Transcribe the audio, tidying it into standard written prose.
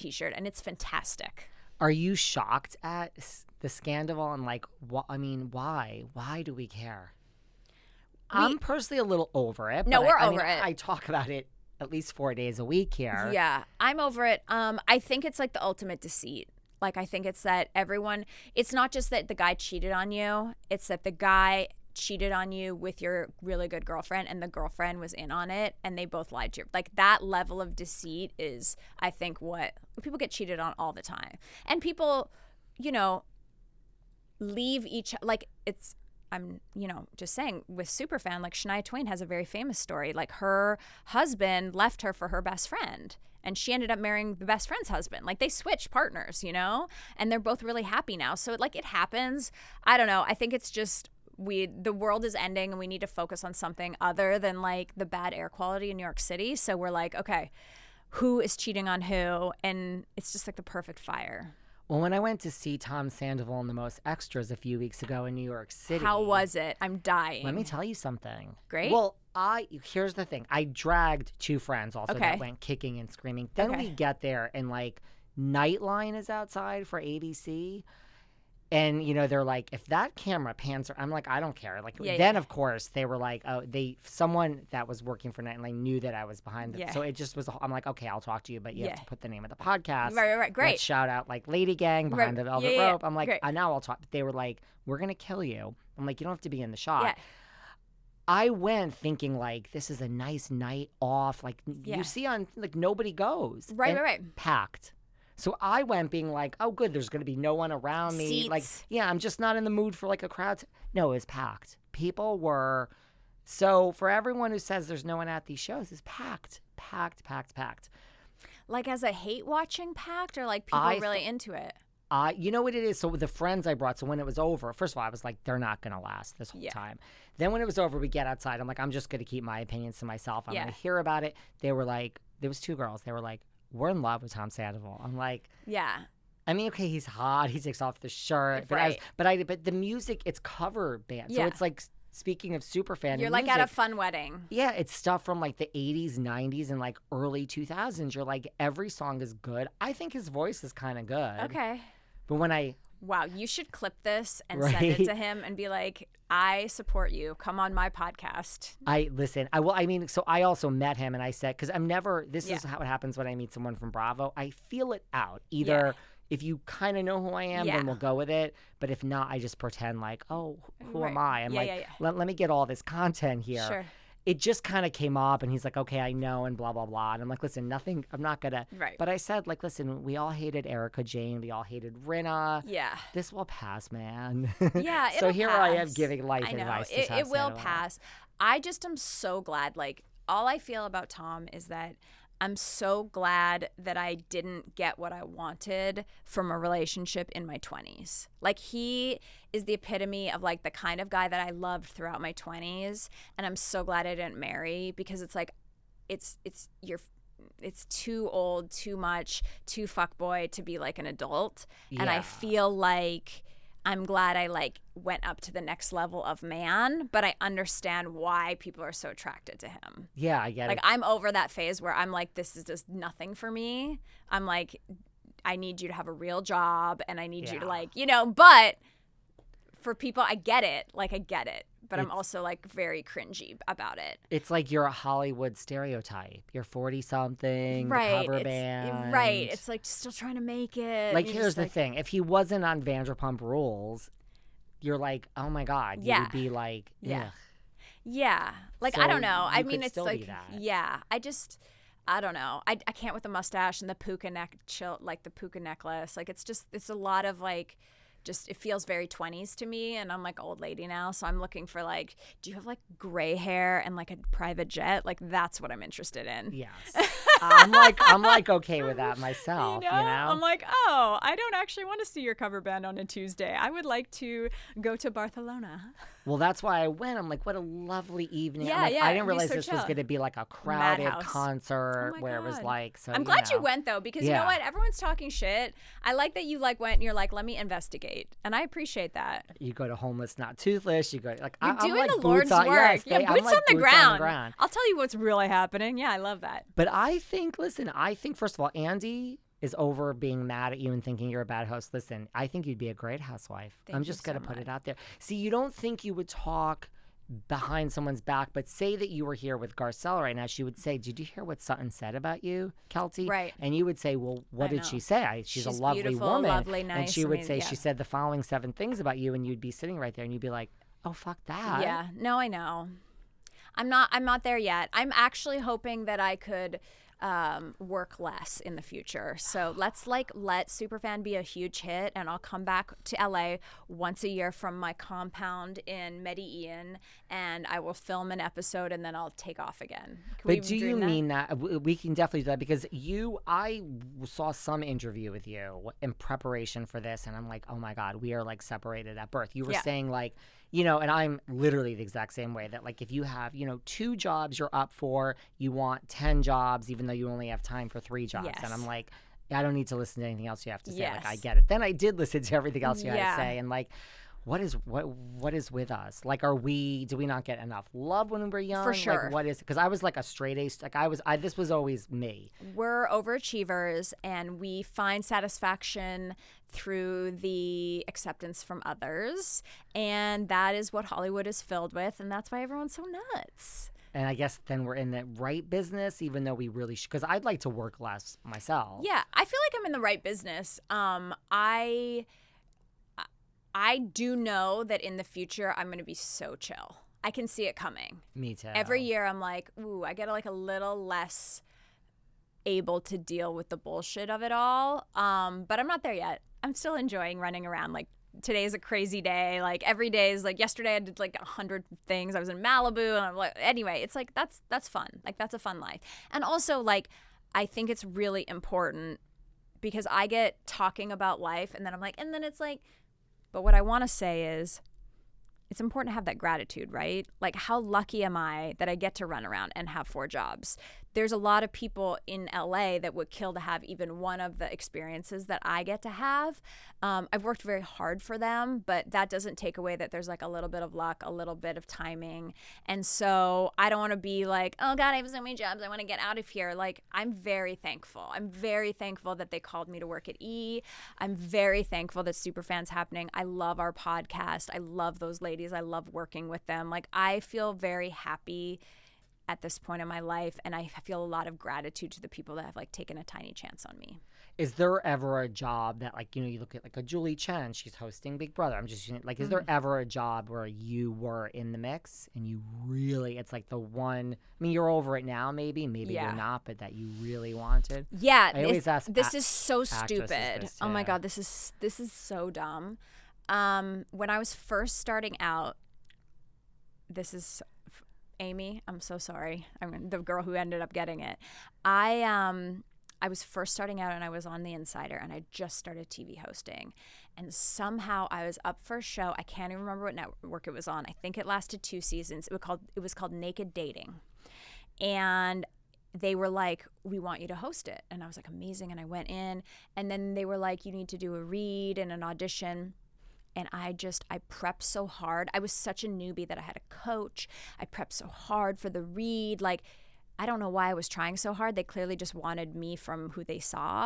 t-shirt, and it's fantastic. Are you shocked at the Scandoval and like, I mean, why? Why do we care? I'm personally a little over it. No, but we're I over mean, it. I talk about it at least 4 days a week here. Yeah, I'm over it. I think it's like the ultimate deceit. Like, I think it's that everyone, it's not just that the guy cheated on you, it's that the guy cheated on you with your really good girlfriend and the girlfriend was in on it and they both lied to you. Like, that level of deceit is, I think, what people get cheated on all the time. And people, you know, leave each, like, it's, I'm, you know, just saying with Superfan, like Shania Twain has a very famous story. Like, her husband left her for her best friend and she ended up marrying the best friend's husband. Like, they switched partners, you know, and they're both really happy now. So like, it happens. I don't know. I think it's just, the world is ending and we need to focus on something other than like the bad air quality in New York City. So we're like, okay, who is cheating on who? And it's just like the perfect fire. Well, when I went to see Tom Sandoval in The Most Extras a few weeks ago in New York City. How was it? I'm dying. Let me tell you something. Great. Well, here's the thing. I dragged 2 friends also Okay. that went kicking and screaming. Then we get there and like Nightline is outside for ABC. And, you know, they're like, if that camera pans, I'm like, I don't care. Like, then, of course, they were like, oh, someone that was working for Nightline knew that I was behind them. So it just was, I'm like, okay, I'll talk to you, but you have to put the name of the podcast. Right. Great. Let's shout out, like, Lady Gang behind the Velvet Rope. I'm like, now I'll talk. They were like, we're going to kill you. I'm like, you don't have to be in the shot. Yeah. I went thinking, like, this is a nice night off. Like, you see on, like, nobody goes. Right. Packed. So I went being like, oh, good, there's going to be no one around me. Seats. Like, yeah, I'm just not in the mood for like a crowd. No, it was packed. People were, so for everyone who says there's no one at these shows, it's packed. Like, as a hate watching packed, or like people really into it? You know what it is? So the friends I brought, so when it was over, first of all, I was like, they're not going to last this whole time. Then when it was over, we get outside. I'm like, I'm just going to keep my opinions to myself. I'm going to hear about it. They were like, there was 2 girls. They were like, we're in love with Tom Sandoval. I'm like, I mean, okay, he's hot. He takes off the shirt, but but the music, it's cover band. So it's like, speaking of Superfan, you're like music, at a fun wedding. Yeah, it's stuff from like the 80s, 90s, and like early 2000s. You're like, every song is good. I think his voice is kind of good. Okay. But when wow, you should clip this and send it to him and be like, I support you. Come on my podcast. So I also met him and I said, because this is how it happens when I meet someone from Bravo. I feel it out. Either if you kind of know who I am, then we'll go with it. But if not, I just pretend like, oh, who am I? I'm let me get all this content here. Sure. It just kind of came up and he's like, okay, I know, and blah, blah, blah. And I'm like, listen, nothing, I'm not going to. Right. But I said, like, listen, we all hated Erica Jane. We all hated Rinna. Yeah. This will pass, man. Yeah, so here pass. I am giving life advice to Tom It will Sandoval. pass. I just am so glad. Like, all I feel about Tom is that I'm so glad that I didn't get what I wanted from a relationship in my 20s. Like, he is the epitome of like the kind of guy that I loved throughout my 20s, and I'm so glad I didn't marry, because it's like it's too old, too much, too fuckboy to be like an adult. And I feel like I'm glad I like went up to the next level of man, but I understand why people are so attracted to him. Yeah, I get like, it. I'm over that phase where I'm like, this is just nothing for me. I'm like, I need you to have a real job, and I need you to like, you know, but for people, I get it. Like, I get it. But I'm also like very cringy about it. It's like you're a Hollywood stereotype. You're 40-something, right? The cover band. Right. It's like still trying to make it. Like, here's the thing. If he wasn't on Vanderpump Rules, you're like, oh my God. You would be like, ugh. Yeah. Like, So I don't know. I you mean, could it's still like, be that. I don't know. I can't with the mustache and the puka the puka necklace. Like, it's a lot of like, just, it feels very 20s to me, and I'm like old lady now, so I'm looking for like, do you have like gray hair and like a private jet? Like, that's what I'm interested in. Yes. I'm like okay with that myself, you know? I'm like, oh, I don't actually want to see your cover band on a Tuesday. I would like to go to Barcelona. Well, that's why I went. I'm like, what a lovely evening. Yeah, like, yeah, I didn't realize so this was chill. going to be like a crowded Madhouse. concert Oh my where it was God. like, so I'm glad you went though, because you know what? Everyone's talking shit. I like that you like went and you're like, let me investigate, and I appreciate that. You go to Homeless Not Toothless. You go like, You're I'm doing like the Lord's boots on, work. Yes, Boots, I'm like on the boots on the ground. I'll tell you what's really happening. Yeah, I love that. But I think, first of all, Andy is over being mad at you and thinking you're a bad host, listen, I think you'd be a great housewife. I'm just going to put it out there. See, you don't think you would talk behind someone's back, but say that you were here with Garcelle right now, she would say, did you hear what Sutton said about you, Keltie? Right. And you would say, well, what did she say? She's a lovely beautiful, woman. Lovely, nice. And she would say, she said the following 7 things about you, and you'd be sitting right there and you'd be like, oh, fuck that. Yeah. No, I know. I'm not there yet. I'm actually hoping that I could work less in the future. So let's let Superfan be a huge hit, and I'll come back to LA once a year from my compound in Medellin, and I will film an episode, and then I'll take off again. But do you mean that? We can definitely do that, because I saw some interview with you in preparation for this, and I'm like, oh my God, we are like separated at birth. You were saying like, and I'm literally the exact same way, that like if you have, 2 jobs you're up for, you want 10 jobs, even though you only have time for 3 jobs. Yes. And I'm like, I don't need to listen to anything else you have to say. Yes. Like, I get it. Then I did listen to everything else you had to say. And like, what is with us? Like, do we not get enough love when we're young? For sure. Like, what is it? Because I was like a straight A, like this was always me. We're overachievers, and we find satisfaction through the acceptance from others, and that is what Hollywood is filled with, and that's why everyone's so nuts. And I guess then we're in the right business, even though we really should, because I'd like to work less myself. Yeah, I feel like I'm in the right business. I do know that in the future I'm going to be so chill. I can see it coming. Me too. Every year I'm like, ooh, I get like a little less able to deal with the bullshit of it all. But I'm not there yet. I'm still enjoying running around. Like, today's a crazy day. Like, every day is like, yesterday I did like 100 things. I was in Malibu, and I'm like, anyway, it's like, that's fun. Like, that's a fun life. And also, like, I think it's really important, because I get talking about life, and then I'm like, and then it's like, but what I want to say is, it's important to have that gratitude, right? Like, how lucky am I that I get to run around and have 4 jobs? There's a lot of people in LA that would kill to have even one of the experiences that I get to have. I've worked very hard for them, but that doesn't take away that there's like a little bit of luck, a little bit of timing. And so I don't want to be like, oh God, I have so many jobs, I want to get out of here. Like, I'm very thankful. I'm very thankful that they called me to work at E! I'm very thankful that Superfan's happening. I love our podcast. I love those ladies. I love working with them. Like, I feel very happy at this point in my life, and I feel a lot of gratitude to the people that have like taken a tiny chance on me. Is there ever a job that, like, you look at like a Julie Chen, she's hosting Big Brother. I'm just like, is there ever a job where you were in the mix and you really, it's like the one, I mean, you're over it now, maybe you're not, but that you really wanted? Yeah. I always ask this is so stupid. This, oh my God, this is so dumb. When I was first starting out, Amy, I'm so sorry. I'm the girl who ended up getting it. I was first starting out, and I was on The Insider, and I just started TV hosting. And somehow I was up for a show. I can't even remember what network it was on. I think it lasted 2 seasons. It was called Naked Dating. And they were like, we want you to host it. And I was like, amazing. And I went in, and then they were like, you need to do a read and an audition. And I prepped so hard. I was such a newbie that I had a coach. I prepped so hard for the read. Like, I don't know why I was trying so hard. They clearly just wanted me from who they saw.